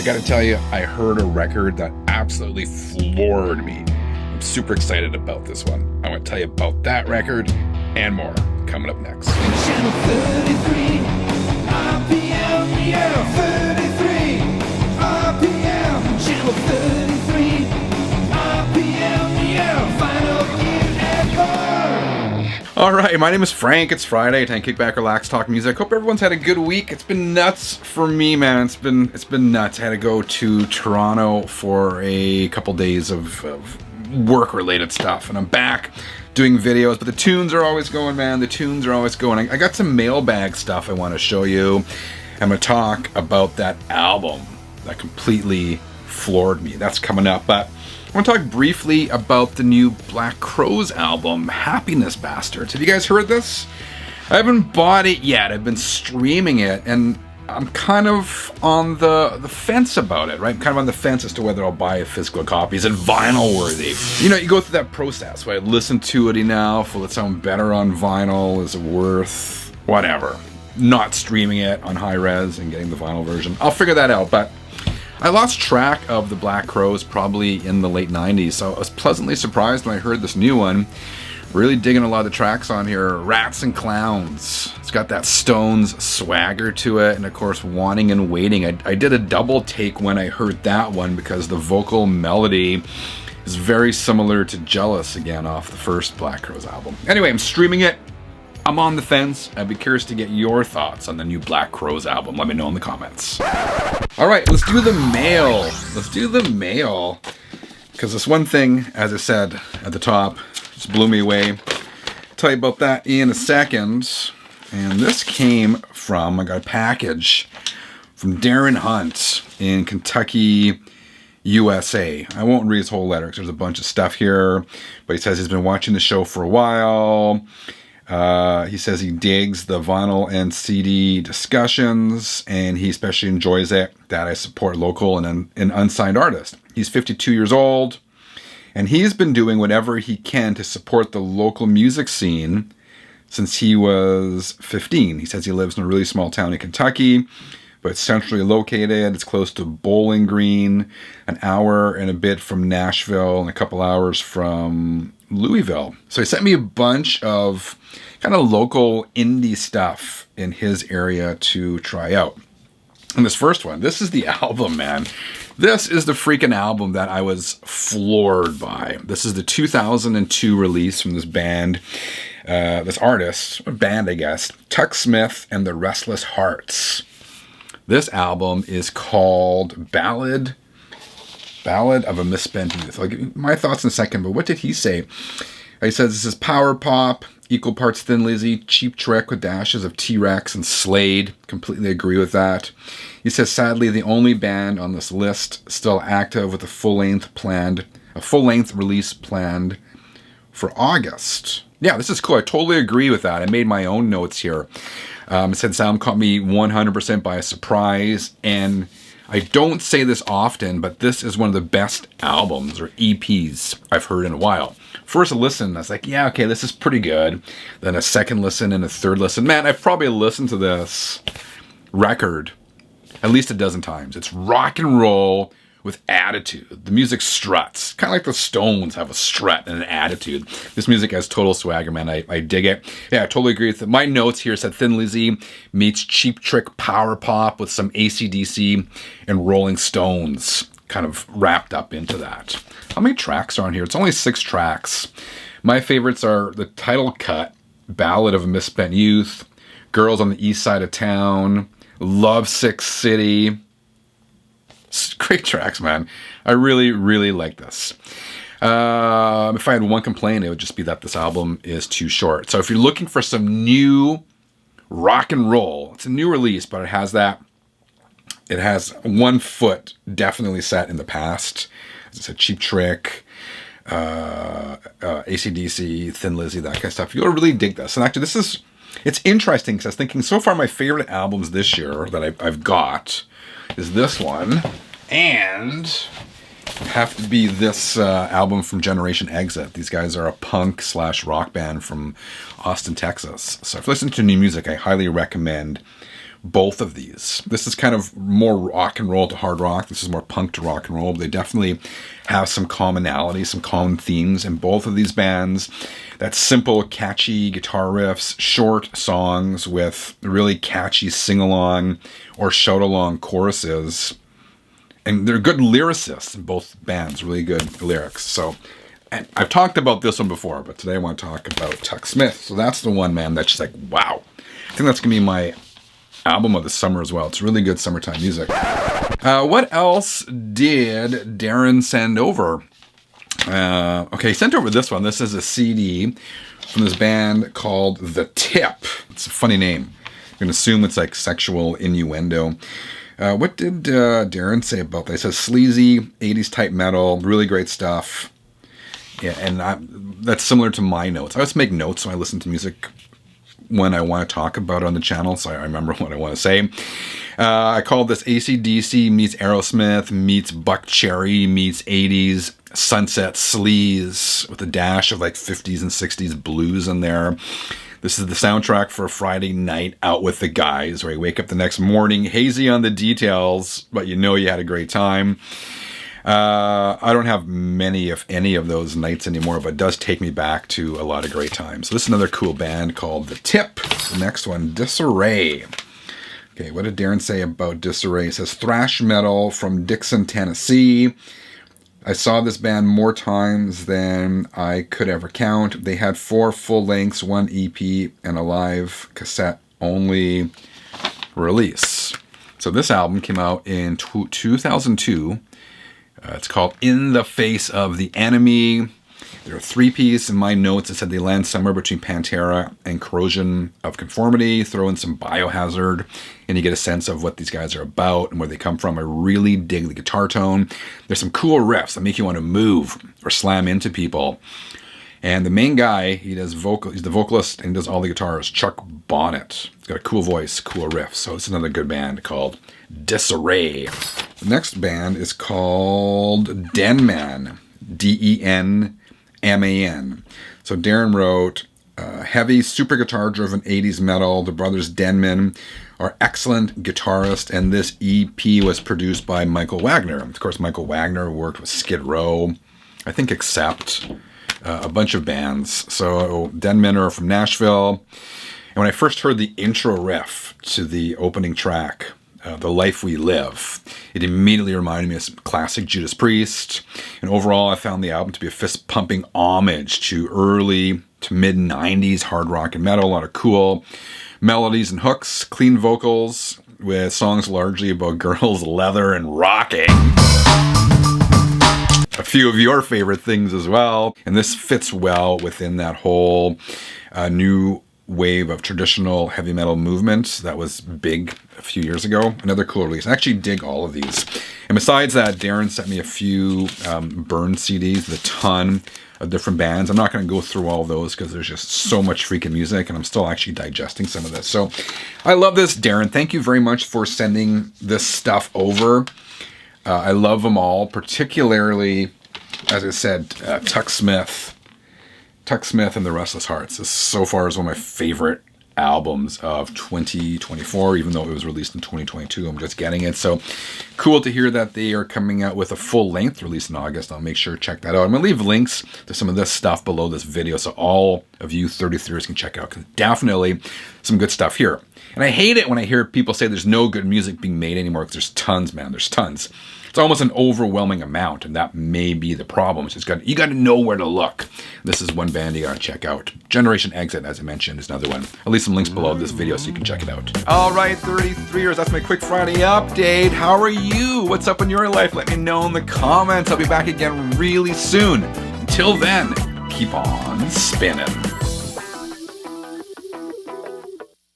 gotta tell you, I heard a record that absolutely floored me. I'm super excited about this one. I want to tell you about that record and more coming up next. Channel 33, RPM, yeah, 33, RPM, Channel 33, RPM, yeah, final gear echo. All right, my name is Frank. It's Friday. Time to kick back, relax, talk music. Hope everyone's had a good week. It's been nuts for me, man. It's been nuts. I had to go to Toronto for a couple days of work-related stuff, and I'm back doing videos. But the tunes are always going, man. The tunes are always going. I got some mailbag stuff I want to show you. I'm gonna talk about that album that completely floored me. That's coming up, but I want to talk briefly about the new Black Crowes album, Happiness Bastards. Have you guys heard this? I haven't bought it yet. I've been streaming it, and I'm kind of on the fence about it, right? I'm kind of on the fence as to whether I'll buy a physical copy. Is it vinyl worthy? You know, you go through that process, right? Listen to it enough. Will it sound better on vinyl? Is it worth whatever? Not streaming it on high res and getting the vinyl version. I'll figure that out, but I lost track of the Black Crowes probably in the late 90s, so I was pleasantly surprised when I heard this new one. Really digging a lot of the tracks on here. Rats and Clowns. It's got that Stones swagger to it, and of course Wanting and Waiting. I did a double take when I heard that one because the vocal melody is very similar to Jealous again off the first Black Crowes album. Anyway, I'm streaming it. I'm on the fence. I'd be curious to get your thoughts on the new Black Crowes album. Let me know in the comments. All right, let's do the mail. Let's do the mail. Because this one thing, as I said at the top, just blew me away. I'll tell you about that in a second. And this came from, I got a package from Darren Hunt in Kentucky, USA. I won't read his whole letter because there's a bunch of stuff here. But he says he's been watching the show for a while. He says he digs the vinyl and CD discussions, and he especially enjoys it that I support local and unsigned artists. He's 52 years old, and he's been doing whatever he can to support the local music scene since he was 15. He says he lives in a really small town in Kentucky, but it's centrally located. It's close to Bowling Green, an hour and a bit from Nashville, and a couple hours from Louisville. So he sent me a bunch of kind of local indie stuff in his area to try out. And this first one, this is the album, man. This is the freaking album that I was floored by. This is the 2002 release from this band, this artist, a band I guess, Tuck Smith and the Restless Hearts. This album is called Ballad of a Misspent Youth. I'll give you my thoughts in a second, but what did he say? He says this is power pop, equal parts Thin Lizzy, Cheap Trick with dashes of T-Rex and Slade. Completely agree with that. He says sadly the only band on this list still active with a full-length release planned for August. Yeah, this is cool. I totally agree with that. I made my own notes here. It said sound caught me 100% by a surprise, and I don't say this often, but this is one of the best albums or EPs I've heard in a while. First listen, I was like, yeah, okay, this is pretty good. Then a second listen and a third listen. Man, I've probably listened to this record at least a dozen times. It's rock and roll with attitude. The music struts. Kind of like the Stones have a strut and an attitude. This music has total swagger, man. I dig it. Yeah, I totally agree with it. My notes here said Thin Lizzy meets Cheap Trick power pop with some AC/DC and Rolling Stones kind of wrapped up into that. How many tracks are on here? It's only 6 tracks. My favorites are the title cut, Ballad of a Misspent Youth, Girls on the East Side of Town, Lovesick City. Great tracks, man. I really, really like this. If I had one complaint, it would just be that this album is too short. So if you're looking for some new rock and roll, it's a new release, but it has that. It has one foot definitely set in the past. As I said, Cheap Trick, AC/DC, Thin Lizzy, that kind of stuff. You'll really dig this. And actually, it's interesting because I was thinking so far my favorite albums this year that I've got is this one, and have to be this album from Generation Exit. These guys are a punk/rock band from Austin, Texas. So if you listen to new music, I highly recommend both of these. This is kind of more rock and roll to hard rock. This is more punk to rock and roll. But they definitely have some commonality, some common themes in both of these bands. That simple, catchy guitar riffs, short songs with really catchy sing-along or shout-along choruses. And they're good lyricists in both bands, really good lyrics. So, and I've talked about this one before, but today I want to talk about Tuck Smith. So that's the one, man, that's just like, wow. I think that's going to be my album of the summer as well. It's really good summertime music. What else did Darren send over? Okay, he sent over this one. This is a CD from this band called The Tip. It's a funny name. I'm going to assume it's like sexual innuendo. What did Darren say about that? He says sleazy, 80s type metal, really great stuff. Yeah, and that's similar to my notes. I always make notes when I listen to music when I want to talk about it on the channel, so I remember what I want to say. I called this AC/DC meets Aerosmith meets Buck Cherry meets 80s sunset sleaze with a dash of like 50s and 60s blues in there. This is the soundtrack for a Friday night out with the guys, where you wake up the next morning hazy on the details, but you know you had a great time. I don't have many, if any, of those nights anymore, but it does take me back to a lot of great times. So this is another cool band called The Tip. The next one, Disarray. Okay, what did Darren say about Disarray? He says thrash metal from Dixon, Tennessee. I saw this band more times than I could ever count. They had 4 full lengths, 1 EP, and a live cassette only release. So this album came out in 2002. It's called In the Face of the Enemy. They're a 3-piece. In my notes, it said they land somewhere between Pantera and Corrosion of Conformity. Throw in some Biohazard, and you get a sense of what these guys are about and where they come from. I really dig the guitar tone. There's some cool riffs that make you want to move or slam into people. And the main guy, he's the vocalist and he does all the guitars, Chuck Bonnet. He's got a cool voice, cool riff. So it's another good band called Disarray. The next band is called Denman, Denman. So Darren wrote, heavy, super guitar-driven 80s metal. The brothers Denman are excellent guitarists, and this EP was produced by Michael Wagner. Of course, Michael Wagner worked with Skid Row, I think Accept, a bunch of bands. So Denman are from Nashville. And when I first heard the intro riff to the opening track, The Life We Live, it immediately reminded me of classic Judas Priest. And overall, I found the album to be a fist-pumping homage to early to mid-90s hard rock and metal. A lot of cool melodies and hooks, clean vocals, with songs largely about girls, leather, and rocking. A few of your favorite things as well. And this fits well within that whole new wave of traditional heavy metal movement that was big a few years ago. Another cool release. I actually dig all of these. And besides that, Darren sent me a few burn CDs, a ton of different bands. I'm not going to go through all of those because there's just so much freaking music and I'm still actually digesting some of this. So I love this, Darren. Thank you very much for sending this stuff over. I love them all, particularly, as I said, Tuck Smith and the Restless Hearts. This so far is one of my favorite albums of 2024, even though it was released in 2022. I'm just getting it. So cool to hear that they are coming out with a full-length release in August. I'll make sure to check that out. I'm going to leave links to some of this stuff below this video so all of you 33ers can check out, because definitely some good stuff here. And I hate it when I hear people say there's no good music being made anymore, because there's tons, man. There's tons. It's almost an overwhelming amount, and that may be the problem. It's just you got to know where to look. This is one band you got to check out. Generation Exit, as I mentioned, is another one. I'll leave some links below this video so you can check it out. All right, 33ers, that's my quick Friday update. How are you? What's up in your life? Let me know in the comments. I'll be back again really soon. Until then, keep on spinning.